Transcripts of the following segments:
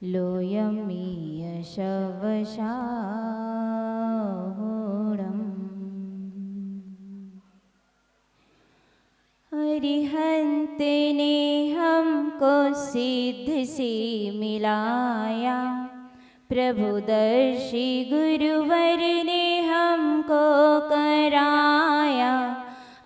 लोयमीयशवशाहुणम् अरिहंत ने हमको सिद्ध से मिलाया, प्रभुदर्शी गुरुवर ने हमको कराया।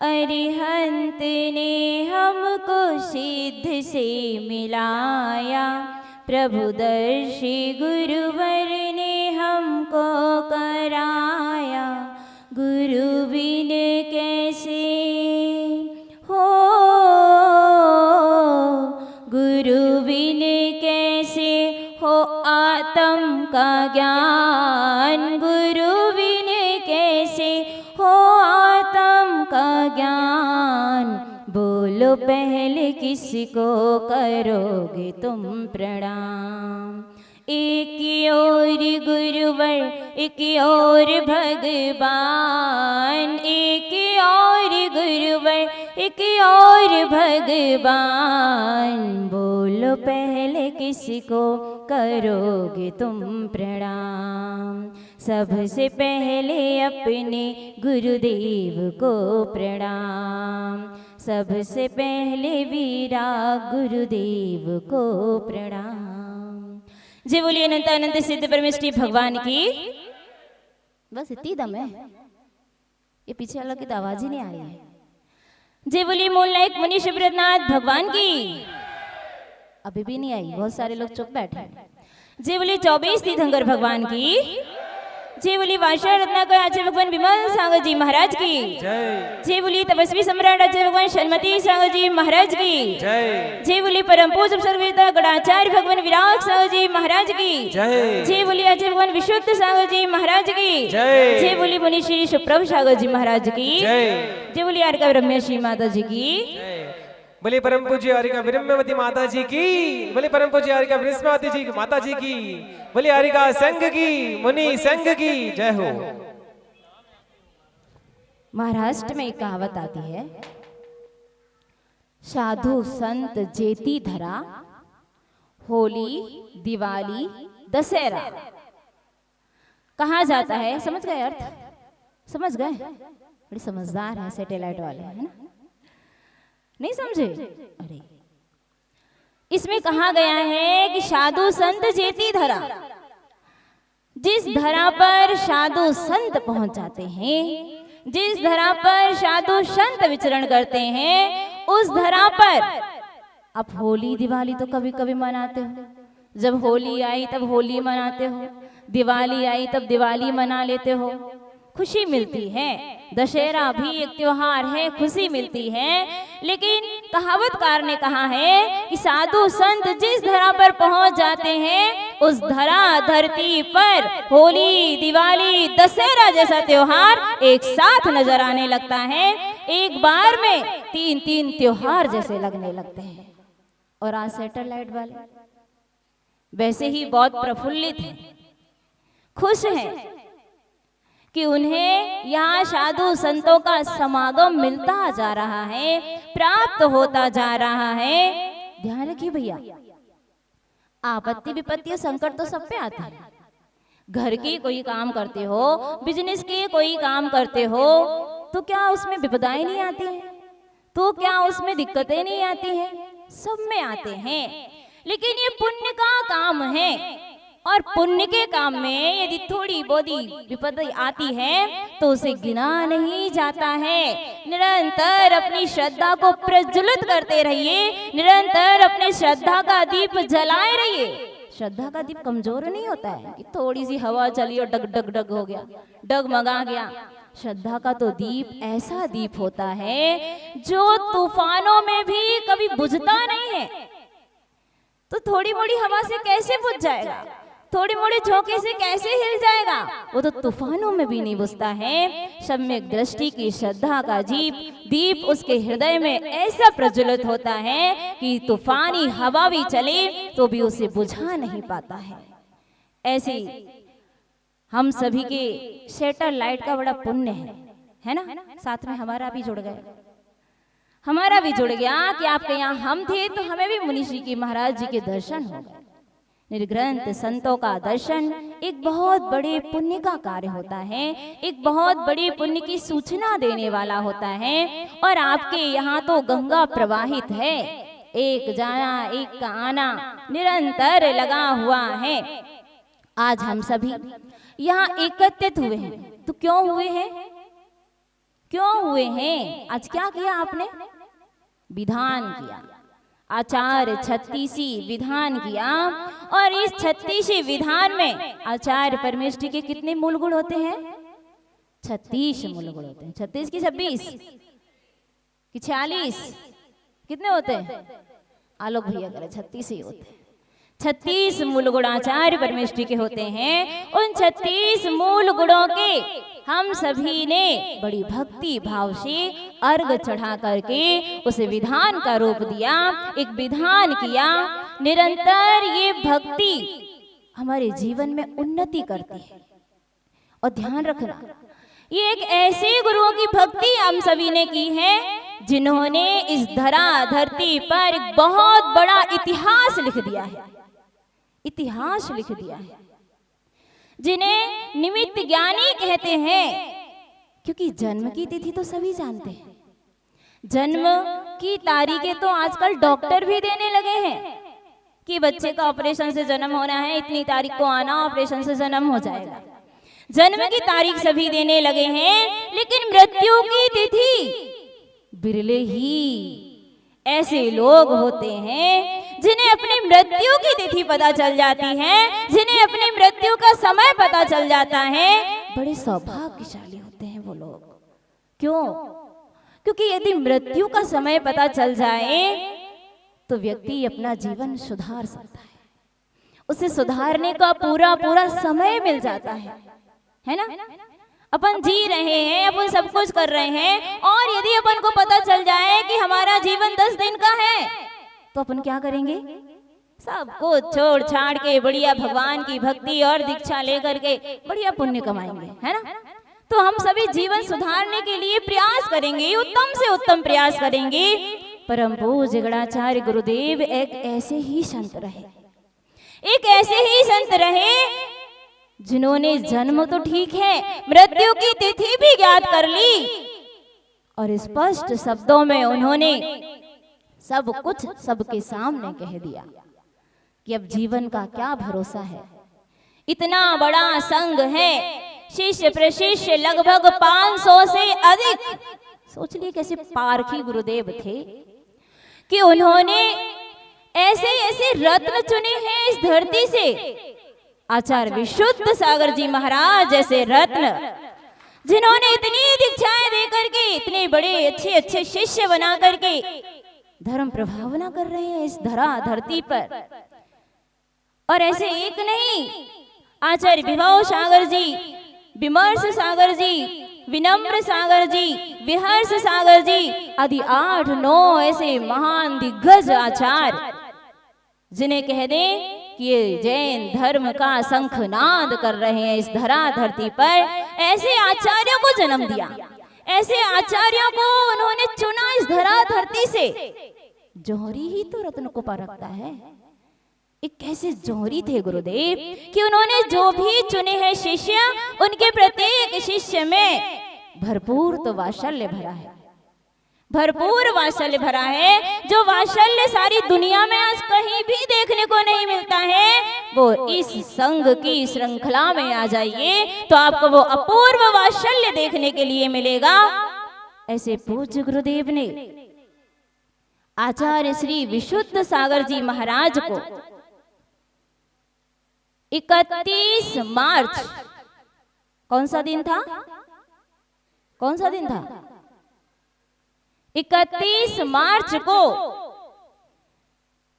अरिहंत ने हमको सिद्ध से मिलाया, प्रभुदर्शी गुरुवर ने हमको कराया। गुरु बिन कैसे हो, गुरु बिन कैसे हो आत्म का ज्ञान, गुरु बिन कैसे हो आत्म का ज्ञान। बोलो पहले किसको करोगे तुम प्रणाम। एक और गुरुवर एक और भगवान, एक और गुरुवर एक और भगवान। बोलो पहले किसको करोगे तुम प्रणाम। सबसे पहले अपने गुरुदेव को प्रणाम, सबसे पहले वीरा गुरुदेव को प्रणाम। जय बोलिए अनंत अनंत सिद्ध परमेष्टि भगवान की। बस इतनी दम है, ये पीछे वालों की तो आवाज ही नहीं आ रही है। जय बोलिए मूल नायक मुनि शिवनाथ भगवान की। अभी भी नहीं आई, बहुत सारे लोग चुप बैठे हैं। जय बोलिए 24 तीर्थंकर भगवान की। जय बोलिए वाषा रत्नाकर आचार्य भगवान विमल सागर जी महाराज की जय। जय बोलिए तपस्वी सम्राट आचार्य भगवान शर्मती सागर जी महाराज की जय। जय बोलिए परम पूज्य सर्ववेदा गणाचार्य भगवान विराट सागर जी महाराज की जय। जय बोलिए आचार्य भगवान विशुद्ध सागर जी महाराज की जय। जय बोलिए मुनि श्री सुप्रभ सागर जी महाराज की जय। जय बोलिए आर्का ब्रह्मश्री माता जी की जय। बोले परम पूज्य हरिका विरम्यवती माता जी की। बोले परम पूज्य हरिका विरस्मावती जी माता जी की। बोले हरिका संघ की मुनि संघ की जय हो। महाराष्ट्र में एक कहावत आती है, साधु संत जेती धरा, होली दिवाली दशहरा। कहा जाता है, समझ गए अर्थ? समझ गए? बड़ी समझदार है सैटेलाइट वाले, है ना? नहीं समझे? अरे इसमें कहा गया है कि साधु संत जेती धरा। जिस धरा पर साधु संत पहुंच जाते हैं, जिस धरा पर साधु संत विचरण करते हैं, उस धरा पर आप होली दिवाली तो कभी कभी मनाते हो, जब होली आई तब होली मनाते हो, दिवाली आई तब दिवाली मना लेते हो, खुशी मिलती है। दशहरा भी एक त्योहार है, खुशी मिलती है। लेकिन कहावतकार ने कहा है कि साधु संत जिस धरा पर पहुंच जाते हैं, उस धरा धरती पर होली दिवाली दशहरा जैसा त्योहार एक साथ नजर आने लगता है। एक बार में 3-3 त्योहार जैसे लगने लगते हैं। और आज सैटेलाइट वाले वैसे ही बहुत प्रफुल्लित हैं, खुश हैं कि उन्हें यहाँ साधु संतों का समागम मिलता जा रहा है, प्राप्त होता जा रहा है। ध्यान रखिए भैया, आपत्ति विपत्ति संकट तो सब पे आते हैं। घर के कोई काम करते हो, बिजनेस के कोई काम करते हो, तो क्या उसमें विपदाएं नहीं आती हैं? तो क्या उसमें दिक्कतें नहीं आती हैं? सब में आते हैं। लेकिन ये पुण्य का काम है, और पुण्य के काम में यदि थोड़ी बहुत विपत्ति आती है तो उसे गिना नहीं जाता है। निरंतर अपनी श्रद्धा को प्रज्वलित करते रहिए, निरंतर अपने श्रद्धा का दीप जलाए रहिए। श्रद्धा का दीप कमजोर नहीं होता है कि थोड़ी सी हवा चली और डग डग डग हो गया, डगमगा गया। श्रद्धा का तो दीप ऐसा दीप होता है जो तूफानों में भी कभी बुझता नहीं है। तो थोड़ी मोड़ी हवा से कैसे बुझ जाएगा, थोड़ी मोड़ी झोंके से कैसे हिल जाएगा? वो तो तूफानों में भी नहीं बुझता है। सम्यक दृष्टि की श्रद्धा का दीप उसके हृदय में ऐसा प्रज्वलित होता है कि तूफानी हवा भी चले तो भी उसे बुझा नहीं पाता है। ऐसे हम सभी के सैटेलाइट का बड़ा पुण्य है ना? साथ में हमारा भी जुड़ गया, हमारा भी जुड़ गया कि आपके यहाँ हम थे तो हमें भी मुनि श्री के महाराज जी के दर्शन हो गए। निर्ग्रंथ संतों का दर्शन एक बहुत बड़े पुण्य का कार्य होता है, एक बहुत बड़ी पुण्य की सूचना देने वाला होता है। और आपके यहाँ तो गंगा प्रवाहित है, एक जाना एक का आना निरंतर लगा हुआ है। आज हम सभी यहाँ एकत्रित हुए हैं, तो क्यों हुए हैं? क्यों हुए हैं? आज क्या किया आपने? विधान किया, आचार्य 36 विधान किया। और इस 36 विधान में आचार्य परमेष्ठी के कितने मूल गुण होते हैं? 36 मूल गुण होते हैं। 36 की 26 कि 46 कितने होते हैं? आलोक भैया करे 36 ही होते हैं। 36 मूल गुण आचार्य परमेष्ठी के होते हैं। उन 36 मूल गुणों के हम सभी ने बड़ी भक्ति भाव से अर्घ चढ़ा करके उसे विधान का रूप दिया, एक विधान किया। निरंतर ये भक्ति हमारे जीवन में उन्नति करती है। और ध्यान रखना, ये एक ऐसे गुरुओं की भक्ति हम सभी ने की है जिन्होंने इस धरती पर एक बहुत बड़ा इतिहास लिख दिया है, इतिहास लिख दिया है, जिन्हें निमित्त ज्ञानी कहते हैं। क्योंकि जन्म की तिथि तो सभी जानते हैं, जन्म की तारीखें तो आजकल डॉक्टर भी देने लगे हैं कि बच्चे का ऑपरेशन से जन्म होना है, इतनी तारीख को आना, ऑपरेशन से जन्म हो जाएगा। जन्म की तारीख सभी देने लगे हैं, लेकिन मृत्यु की तिथि बिरले ही ऐसे लोग होते हैं जिन्हें अपनी मृत्यु की तिथि पता चल जाती है, जिन्हें अपनी मृत्यु का समय पता चल जाता है। बड़े सौभाग्यशाली होते हैं वो लोग। क्यों? क्योंकि यदि मृत्यु का समय पता चल जाए तो व्यक्ति अपना जीवन सुधार सकता है, उसे सुधारने का पूरा पूरा समय मिल जाता है ना? अपन जी रहे हैं, अपन सब कुछ कर रहे हैं, और यदि अपन को पता चल जाए कि हमारा जीवन 10 दिन का है तो अपन क्या करेंगे? सब कुछ छोड़ छाड़ के बढ़िया भगवान की भक्ति और दीक्षा लेकर के बढ़िया पुण्य कमाएंगे, है ना? तो हम सभी जीवन सुधारने के लिए प्रयास करेंगे, उत्तम से उत्तम प्रयास करेंगे। परम पूज्य गणाचार्य गुरुदेव एक ऐसे ही संत रहे, एक ऐसे ही संत रहे जिन्होंने जन्म तो ठीक है, मृत्यु की तिथि भी ज्ञात कर ली, और स्पष्ट शब्दों में उन्होंने सब कुछ सबके सामने कह दिया कि अब जीवन का क्या भरोसा है। इतना बड़ा संघ है, शिष्य प्रशिष्य लगभग 500 से अधिक। सोच लिए कैसे पारखी गुरुदेव थे कि उन्होंने ऐसे ऐसे रत्न चुने हैं इस धरती से। आचार्य विशुद्ध सागर जी महाराज जैसे रत्न, जिन्होंने इतनी दीक्षाएं देकर के इतने बड़े अच्छे अच्छे शिष्य बना करके धर्म प्रभावना कर रहे हैं इस धरती पर। और ऐसे एक नहीं, आचार्य विभव सागर जी, विमर्श सागर जी, विनम्र सागर जी, विहर्ष सागर जी आदि 8-9 ऐसे महान दिग्गज आचार्य, जिन्हें कह दें कि ये जैन धर्म का शंखनाद कर रहे हैं इस धरती पर। ऐसे आचार्यों को जन्म दिया, ऐसे आचार्यों को उन्होंने चुना इस धरती से। जौहरी ही तो रत्न को परखता है। एक कैसे जौहरी थे गुरुदेव कि उन्होंने जो भी चुने हैं शिष्य, उनके प्रत्येक शिष्य में भरपूर तो वात्सल्य भरा है, भरपूर वात्सल्य भरा है। जो वात्सल्य सारी दुनिया में आज कहीं भी देखने को नहीं मिलता है, वो इस संघ की श्रृंखला में आ जाइए तो आपको वो अपूर्व वात्सल्य देखने के लिए मिलेगा। ऐसे पूज्य गुरुदेव ने आचार्य श्री विशुद्ध सागर जी महाराज को 31 मार्च, कौन सा दिन था? कौन सा दिन था? 31 मार्च को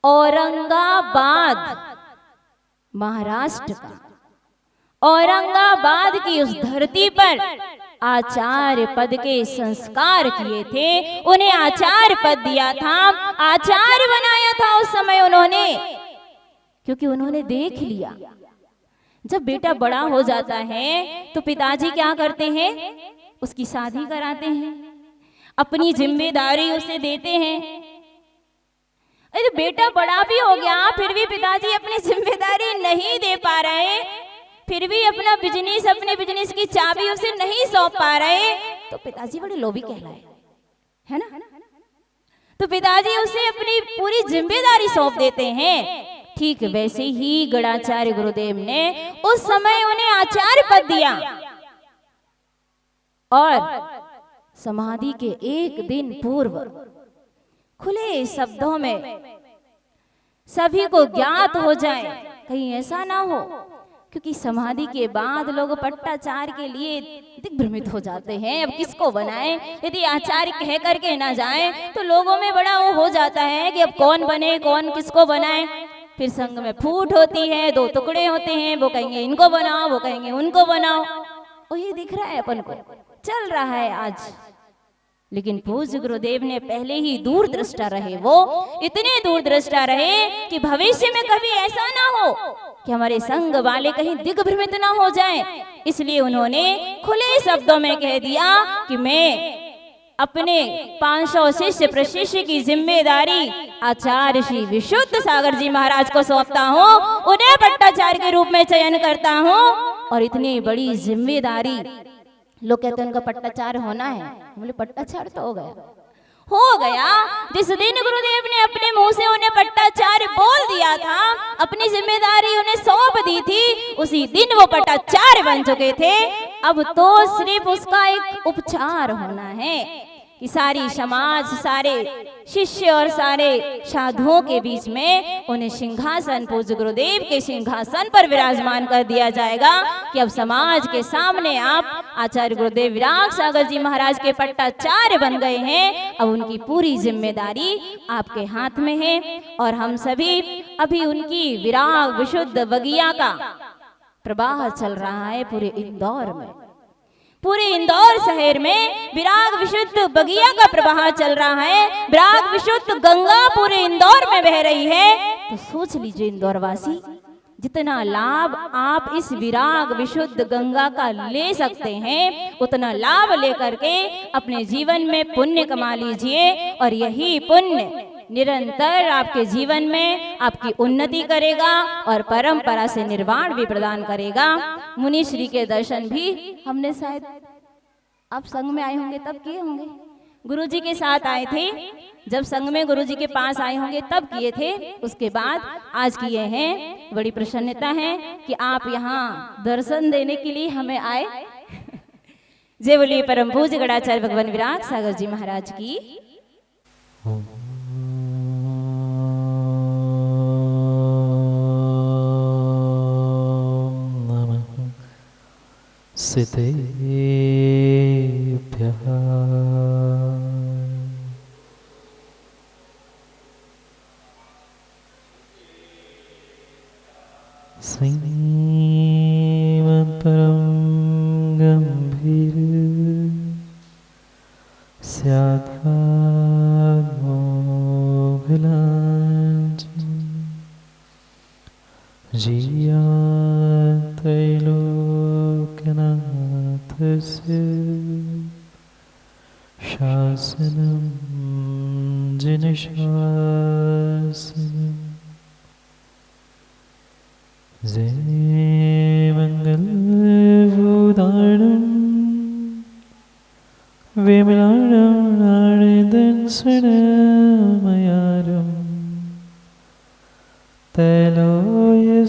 औरंगाबाद, महाराष्ट्र का औरंगाबाद की उस धरती पर आचार्य पद के संस्कार किए थे। उन्हें आचार्य पद दिया था, आचार्य बनाया था उस समय उन्होंने, क्योंकि उन्होंने देख लिया जब बेटा बड़ा हो जाता है तो पिताजी क्या करते हैं? उसकी शादी कराते हैं, अपनी जिम्मेदारी उसे देते हैं। अरे बेटा बड़ा भी हो गया, फिर भी पिताजी अपनी जिम्मेदारी नहीं दे पा रहे, फिर भी अपने बिजनेस की चाबी उसे नहीं सौंप पा रहे, तो पिताजी बड़े लोभी कहलाए, है ना। तो पिताजी उसे अपनी पूरी जिम्मेदारी सौंप देते हैं। ठीक वैसे ही गणाचार्य गुरुदेव ने उस समय उन्हें आचार्य पद दिया और समाधि के एक दिन पूर्व खुले शब्दों में सभी को ज्ञात हो जाए, कहीं ऐसा ना हो, क्योंकि समाधि के बाद लोग पट्टाचार्य के लिए दिग्भ्रमित हो जाते हैं। अब किसको बनाएं, यदि आचार्य कह करके ना जाए तो लोगों में बड़ा वो हो जाता है कि अब कौन बने, कौन किसको बनाए। फिर संघ में फूट होती है, दो टुकड़े होते हैं, वो कहेंगे इनको बनाओ, वो कहेंगे उनको बनाओ। और ये दिख रहा है अपन को, चल रहा है आज। लेकिन पूज्य गुरुदेव ने पहले ही दूरदृष्टा रहे, वो इतने दूरदृष्टा रहे कि भविष्य में कभी ऐसा ना हो कि हमारे संघ वाले कहीं दिग्भ्रमित ना हो जाएं। इसलिए उन्होंने खुले शब्दों में कह दिया कि मैं अपने 500 शिष्य प्रशिष्य की जिम्मेदारी आचार्य श्री विशुद्ध सागर जी महाराज को सौंपता हूँ, उन्हें पट्टाचार्य के रूप में चयन करता हूँ। और इतनी बड़ी जिम्मेदारी, लोग कहते हैं उनका पट्टाचार्य होना है, बोले पट्टाचार्य तो हो गया। जिस दिन गुरुदेव ने अपने मुंह से उन्हें पट्टाचार्य बोल दिया था, अपनी जिम्मेदारी उन्हें सौंप दी थी, उसी दिन वो पट्टाचार्य बन चुके थे। अब तो सिर्फ उसका एक उपचार होना है कि सारी समाज, सारे शिष्य और सारे साधुओं के बीच में उन्हें सिंहासन, पूज्य गुरुदेव के सिंहासन पर विराजमान कर दिया जाएगा कि अब समाज के सामने आप आचार्य गुरुदेव विराग सागर जी महाराज के पट्टाचार्य बन गए हैं। अब उनकी पूरी जिम्मेदारी आपके हाथ में है। और हम सभी अभी उनकी विराग विशुद्ध बगिया का प्रवाह चल रहा है पूरे इंदौर में, पूरे इंदौर शहर में विराग विशुद्ध बगिया का प्रवाह चल रहा है। विराग विशुद्ध गंगा पूरे इंदौर में बह रही है। तो सोच लीजिए इंदौर वासी, जितना लाभ आप इस विराग विशुद्ध गंगा का ले सकते हैं, उतना लाभ लेकर के अपने जीवन में पुण्य कमा लीजिए। और यही पुण्य निरंतर आपके जीवन में आपकी उन्नति करेगा और परंपरा से निर्वाण भी प्रदान करेगा। मुनि श्री के दर्शन भी हमने शायद आप संघ में आए होंगे तब किए होंगे, गुरुजी के साथ आए थे, जब संघ में गुरुजी के पास आए होंगे तब किए थे, उसके बाद आज किए हैं। बड़ी प्रसन्नता है कि आप यहाँ दर्शन देने के लिए हमें आए। जय बोलिए परम पूज्य गणाचार्य भगवान विराग सागर जी महाराज की। सिद्धेभ्यः श्रीमत्परं गंभीर स्याद्वाग्मोघलाञ्चन जियात्रैलोक्यनाथस्य शासनं जिनशासनं जय मंगलवोदारणं विमलाणं नारदंसनमयारं तैलोयसेहियाणं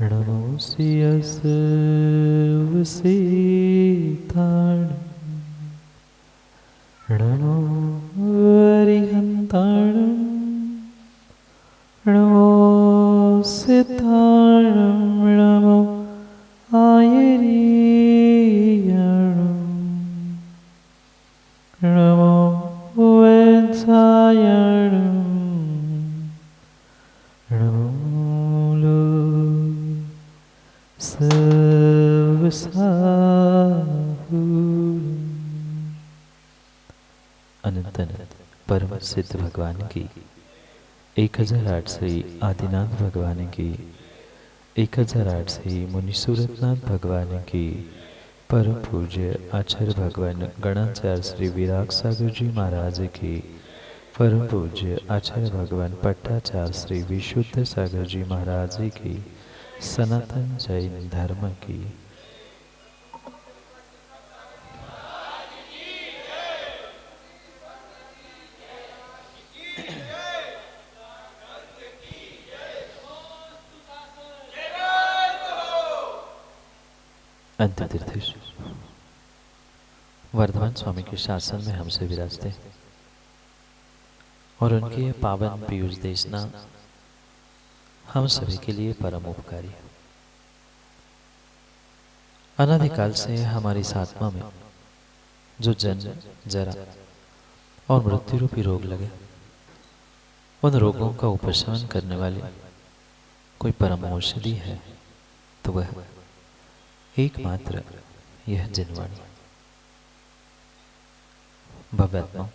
नमोऽस्यसवसीताणं नमो हरिहन्ताणं नमो सिद्धाणं नमो आयरीयाणं नमो वेत्सायाणं नमो सर्वसाहुरम्। अनंत परम सिद्ध भगवान की 1008 श्री आदिनाथ भगवान की 1008 श्री मुनि सूरतनाथ भगवान की परम पूज्य आचार्य भगवान गणाचार्य श्री विराग सागर जी महाराज की परम पूज्य आचार्य भगवान पट्टाचार्य श्री विशुद्ध सागर जी महाराज जी की सनातन जैन धर्म की अंत तीर्थेश वर्धमान स्वामी के शासन में हमसे विराजते और उनकी ये पावन पीयूष देशना हम सभी के लिए परम उपकारी है। अनादिकाल से हमारी इस आत्मा में जो जन्म जरा और मृत्यु रूपी रोग लगे, उन रोगों का उपशमन करने वाली कोई परम औषधि है तो वह एकमात्र यह जिनवाणी। भव्यात्मा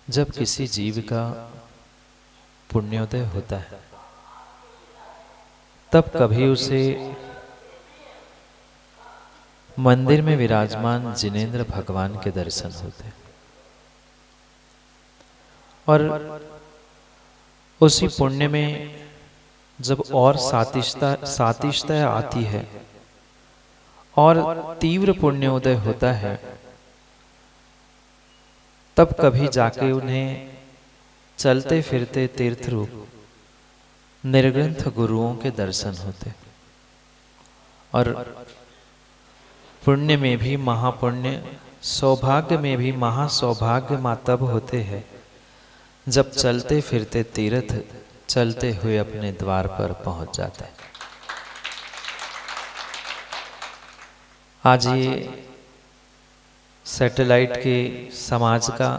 जब किसी जीव का पुण्योदय होता है तब कभी उसे मंदिर में विराजमान जिनेंद्र भगवान के दर्शन होते हैं और उसी पुण्य में जब और सातिशता आती है और तीव्र पुण्योदय होता है तब कभी जाके उन्हें चलते फिरते तीर्थ रूप निर्ग्रंथ गुरुओं के दर्शन होते और पुण्य में भी महापुण्य, सौभाग्य में भी महासौभाग्य तब होते हैं जब चलते फिरते तीर्थ चलते हुए अपने द्वार पर पहुंच जाते हैं। आज ये सैटेलाइट के समाज का,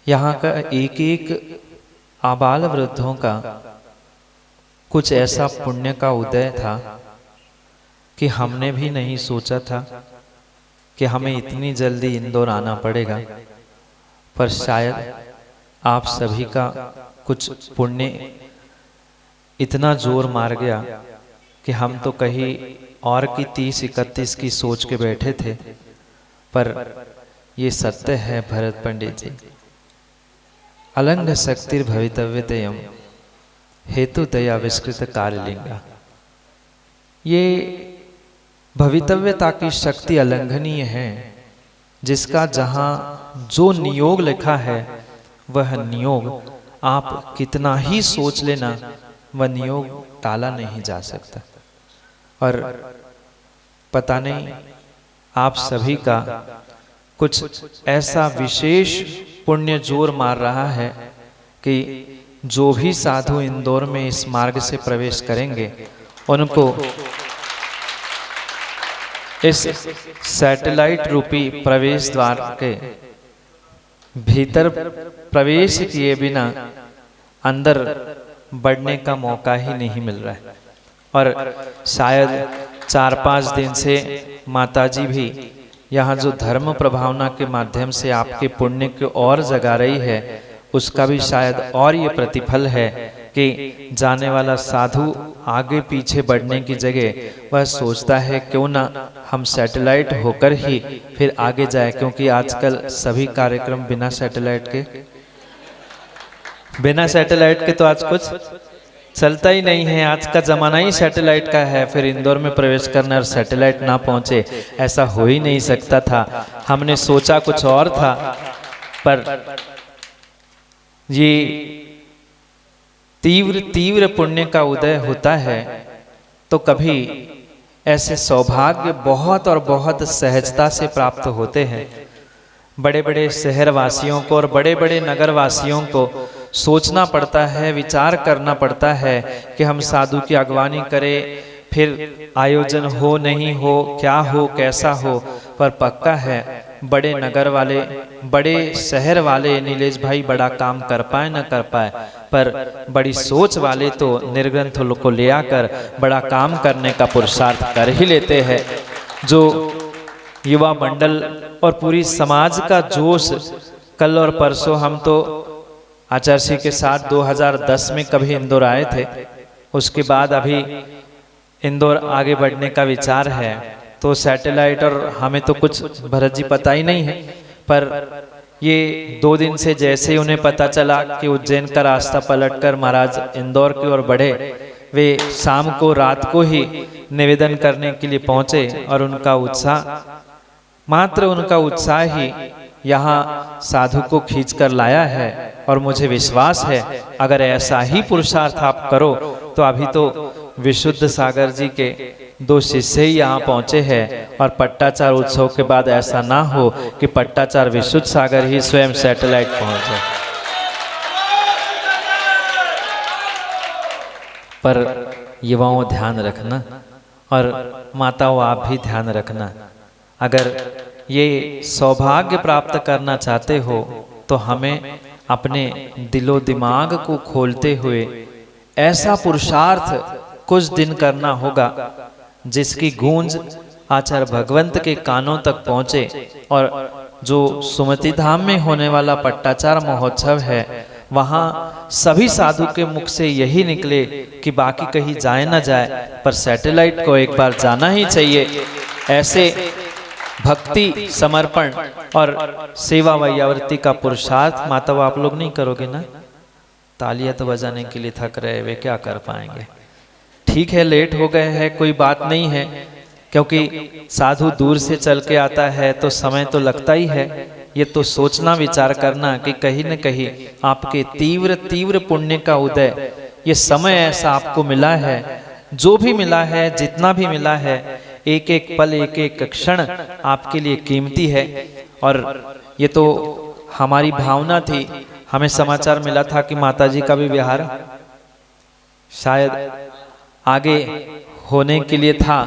यहाँ का एक एक आबाल वृद्धों का कुछ ऐसा पुण्य का उदय था कि हमने भी नहीं सोचा था कि हमें इतनी जल्दी इंदौर आना पड़ेगा, पर शायद आप सभी का कुछ पुण्य इतना जोर मार गया कि हम तो कहीं और की 30-31 की सोच के बैठे थे, पर ये सत्य है भरत पंडित जी। अलंग शक्तिर भवितव्यतयम हेतु दया विस्कृत कार्यलिंगा। ये भवितव्यता की शक्ति अलंघनीय है, जिसका जहां जो नियोग लिखा है वह नियोग आप कितना ही सोच लेना, वह नियोग टाला नहीं जा सकता। और पता नहीं आप सभी का कुछ ऐसा विशेष पुण्य जोर मार रहा है कि जो भी साधु इंदौर में इस मार्ग से प्रवेश करेंगे उनको इस सैटेलाइट रूपी प्रवेश द्वार के भीतर प्रवेश किए बिना अंदर बढ़ने का मौका ही नहीं मिल रहा है। और शायद 4-5 दिन से माताजी भी यहाँ जो धर्म प्रभावना के माध्यम से आपके पुण्य को और जगा रही है, उसका भी शायद और ये प्रतिफल है कि जाने वाला साधु आगे पीछे बढ़ने की जगह वह सोचता है क्यों ना हम सैटेलाइट होकर ही फिर आगे जाए, क्योंकि आजकल सभी कार्यक्रम बिना सैटेलाइट के तो आज कुछ चलता ही नहीं है। आज का जमाना ही सैटेलाइट का है, फिर इंदौर में प्रवेश करना और सैटेलाइट ना पहुंचे, ऐसा हो ही नहीं सकता था। हमने सोचा कुछ और था, पर ये तीव्र पुण्य का उदय होता है तो कभी ऐसे सौभाग्य बहुत और बहुत सहजता से प्राप्त होते हैं। बड़े बड़े शहर वासियों को और बड़े बड़े नगर वासियों को सोचना पड़ता है, विचार करना पड़ता है कि हम साधु की अगवानी करें, फिर आयोजन हो नहीं हो, क्या हो कैसा हो, पर पक्का है बड़े नगर वाले, बड़े शहर वाले नीलेश भाई बड़ा काम कर पाए न कर पाए, पर बड़ी सोच वाले तो निर्ग्रंथ को ले आकर बड़ा काम करने का पुरुषार्थ कर ही लेते हैं। जो युवा मंडल और पूरी समाज का जोश, कल और परसों हम तो आचार्य जी के साथ 2010 में कभी इंदौर आए थे, उसके बाद अभी इंदौर आगे बढ़ने का विचार है। तो सैटेलाइट और हमें तो कुछ भरत जी पता ही नहीं है, पर ये 2 दिन से जैसे ही उन्हें पता चला कि उज्जैन का रास्ता पलटकर महाराज इंदौर की ओर बढ़े, वे शाम को रात को ही निवेदन करने के लिए पहुंचे और उनका उत्साह, मात्र उनका उत्साह ही यहाँ साधु को खींच कर लाया है। और मुझे विश्वास है अगर ऐसा ही पुरुषार्थ आप करो तो अभी तो विशुद्ध सागर जी के 2 शिष्य ही यहाँ पहुंचे हैं, और पट्टाचार उत्सव के बाद ऐसा ना हो कि पट्टाचार विशुद्ध सागर ही स्वयं सैटेलाइट पहुंच जाए। पर युवाओं ध्यान रखना, और माताओं आप भी ध्यान रखना, अगर ये सौभाग्य प्राप्त करना चाहते हो तो हमें अपने दिलो दिमाग को खोलते हुए ऐसा पुरुषार्थ कुछ दिन करना होगा जिसकी गूंज आचार्य भगवंत के कानों तक पहुँचे, और जो सुमति धाम में होने वाला पट्टाचार महोत्सव है वहाँ सभी साधु के मुख से यही निकले कि बाकी कहीं जाए ना जाए पर सैटेलाइट को एक बार जाना ही चाहिए। ऐसे भक्ति, समर्पण और सेवा वैयावृत्ति का पुरुषार्थ माता आप लोग नहीं करोगे ना? तालियां तो बजाने के लिए थक रहे, वे क्या कर पाएंगे? ठीक है, लेट हो गए हैं, कोई बात नहीं है, क्योंकि साधु दूर से चल के आता है तो समय तो लगता ही है। ये तो सोचना विचार करना कि कहीं न कहीं आपके तीव्र तीव्र पुण्य का उदय, ये समय ऐसा आपको मिला है, जो भी मिला है, जितना भी मिला है, एक एक पल, एक एक क्षण आपके लिए कीमती है। और ये तो हमारी भावना थी, हमें समाचार मिला था कि माताजी का भी विहार शायद आगे होने के लिए था,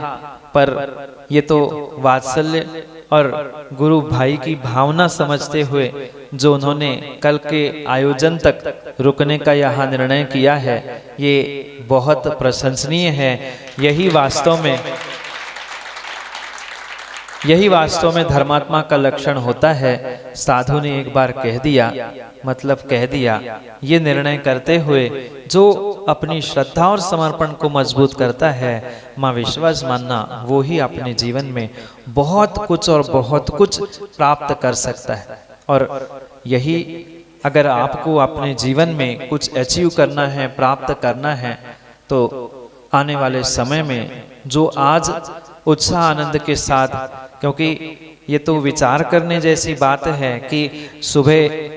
पर ये तो वात्सल्य और गुरु भाई की भावना समझते हुए जो उन्होंने कल के आयोजन तक रुकने का यहाँ निर्णय किया है, ये बहुत प्रशंसनीय है। यही वास्तव में धर्मात्मा का लक्षण होता है। साधु ने एक बार कह दिया, मतलब कह दिया। ये निर्णय करते हुए जो अपनी श्रद्धा और समर्पण को मजबूत करता है, माँ विश्वास मानना वो ही अपने जीवन में बहुत कुछ और बहुत कुछ प्राप्त कर सकता है। और यही अगर आपको अपने जीवन में कुछ अचीव करना है, प्राप्त करना है, तो आने वाले समय में जो आज उत्साह आनंद के साथ, क्योंकि ये तो विचार करने जैसी बात है कि सुबह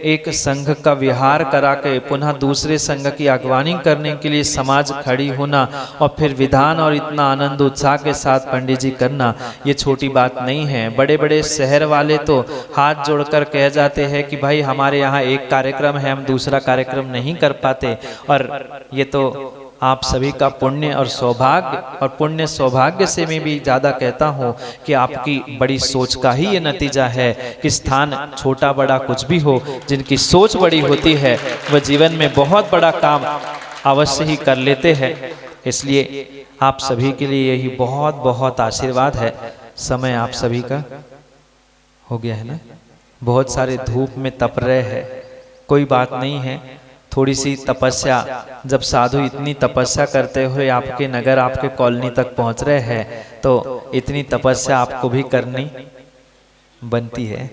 एक संघ का विहार करा के पुनः दूसरे संघ की अगवानी करने के लिए समाज खड़ी होना और फिर विधान और इतना आनंद उत्साह के साथ पंडित जी करना, ये छोटी बात नहीं है। बड़े बड़े शहर वाले तो हाथ जोड़कर कह जाते हैं कि भाई हमारे यहाँ एक कार्यक्रम है, हम दूसरा कार्यक्रम नहीं कर पाते। और ये तो आप सभी का पुण्य और सौभाग्य, और पुण्य सौभाग्य से मैं भी ज़्यादा कहता हूँ कि आपकी बड़ी सोच का ही ये नतीजा है कि स्थान छोटा बड़ा कुछ भी हो, जिनकी सोच बड़ी होती है वह जीवन में बहुत बड़ा काम अवश्य ही कर लेते हैं। इसलिए आप सभी के लिए यही बहुत बहुत आशीर्वाद है। समय आप सभी का हो गया है ना, बहुत सारे धूप में तप रहे हैं, कोई बात नहीं है, थोड़ी सी तपस्या, जब साधु इतनी तपस्या करते हुए आपके नगर, आपके कॉलोनी तक पहुंच रहे हैं, तो इतनी तपस्या आपको भी करनी बनती है।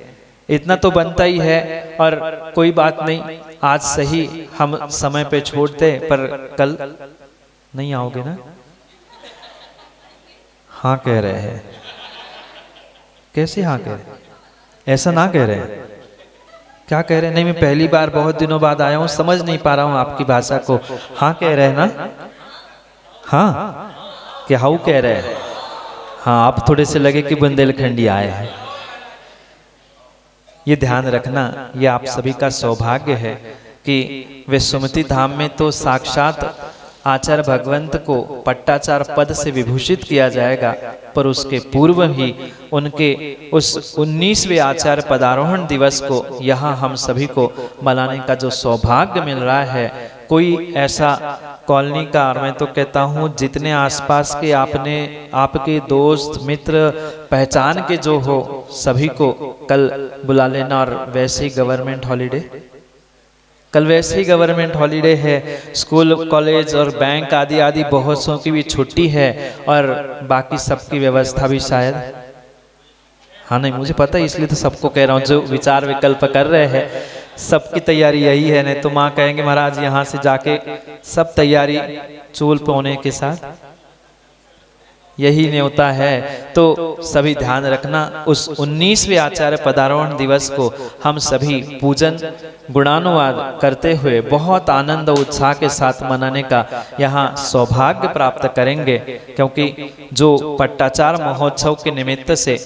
इतना तो बनता ही है। और कोई बात नहीं, आज सही हम समय पे छोड़ते, पर कल नहीं आओगे ना? हाँ कह रहे हैं, कैसे हाँ कह रहे? ऐसा ना कह रहे हैं, क्या कह रहे हैं? नहीं, मैं पहली बार बहुत दिनों बाद आया हूं, समझ नहीं पा रहा हूं आपकी भाषा को। हाँ कह रहे हैं ना? हाँ क्या हाउ कह रहे हैं? हाँ, आप थोड़े से लगे कि बुंदेलखंडी आए हैं। ये ध्यान रखना, ये आप सभी का सौभाग्य है कि वे सुमति धाम में तो साक्षात आचार्य भगवंत को पट्टाचार पद से विभूषित किया जाएगा, पर उसके पूर्व ही उनके उस 19वें आचार्य पदारोहण दिवस को यहाँ हम सभी को मनाने का जो सौभाग्य मिल रहा है, कोई ऐसा कॉलोनी का, और मैं तो कहता हूँ जितने आसपास के आपके दोस्त मित्र पहचान के जो हो, सभी को कल बुला लेना। और वैसे ही गवर्नमेंट हॉलीडे कल वैसे ही गवर्नमेंट हॉलीडे है, स्कूल कॉलेज और बैंक आदि आदि बहुत सौ की भी छुट्टी है और बाकी सबकी व्यवस्था भी शायद, हाँ नहीं मुझे पता है इसलिए तो सबको कह रहा हूँ जो विचार विकल्प कर रहे हैं सबकी तैयारी यही है। नहीं तो माँ कहेंगे महाराज यहाँ से जाके सब तैयारी चूल पौने के साथ यही न्योता है। तो सभी ध्यान रखना, उस 19वें आचार्य पदारोहण दिवस को हम सभी पूजन गुणानुवाद करते हुए बहुत आनंद और उत्साह के साथ मनाने का यहाँ सौभाग्य प्राप्त करेंगे, क्योंकि जो पट्टाचार महोत्सव के निमित्त से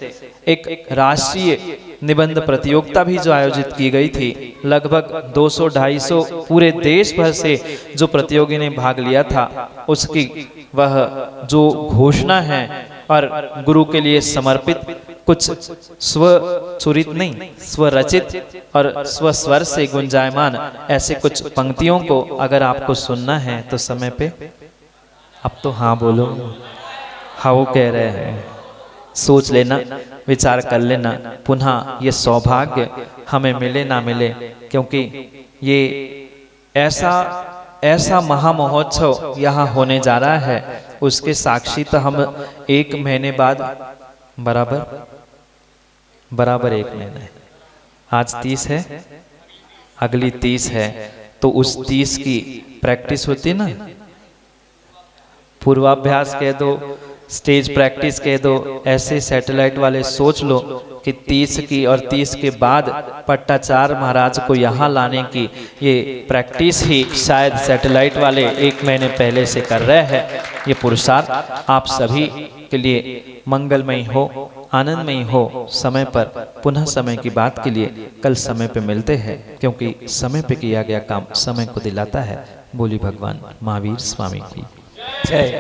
एक राष्ट्रीय निबंध प्रतियोगिता भी जो आयोजित की गई थी, लगभग 200-250 पूरे देश भर से जो प्रतियोगी ने भाग लिया था, उसकी वह जो घोषणा है और गुरु के लिए समर्पित कुछ स्वचुरित नहीं स्वरचित और स्वस्वर से गुंजायमान ऐसे कुछ पंक्तियों को अगर आपको सुनना है तो समय पे अब तो हाँ बोलो, हाँ वो कह रहे हैं, सोच लेना, विचार कर लेना, पुनः ये सौभाग्य हमें मिले ना मिले, क्योंकि ये ऐसा महामहोत्सव यहाँ होने जा रहा है, उसके साक्षी तो हम 1 महीने बाद बराबर 1 महीना है, आज 30 है, अगली 30 है, तो उस 30 की प्रैक्टिस होती ना, पूर्वाभ्यास कह दो, स्टेज प्रैक्टिस कह दो, ऐसे सैटेलाइट वाले सोच लो कि 30 की और 30 के बाद पट्टाचार महाराज को यहाँ लाने की ये प्रैक्टिस ही शायद सैटेलाइट वाले 1 महीने पहले से कर रहे हैं। ये पुरुषार्थ आप सभी के लिए मंगलमय हो, आनंदमय हो। समय पर पुनः समय की बात के लिए कल समय पे मिलते हैं, क्योंकि समय पे किया गया काम समय को दिलाता है। बोली भगवान महावीर स्वामी की जय।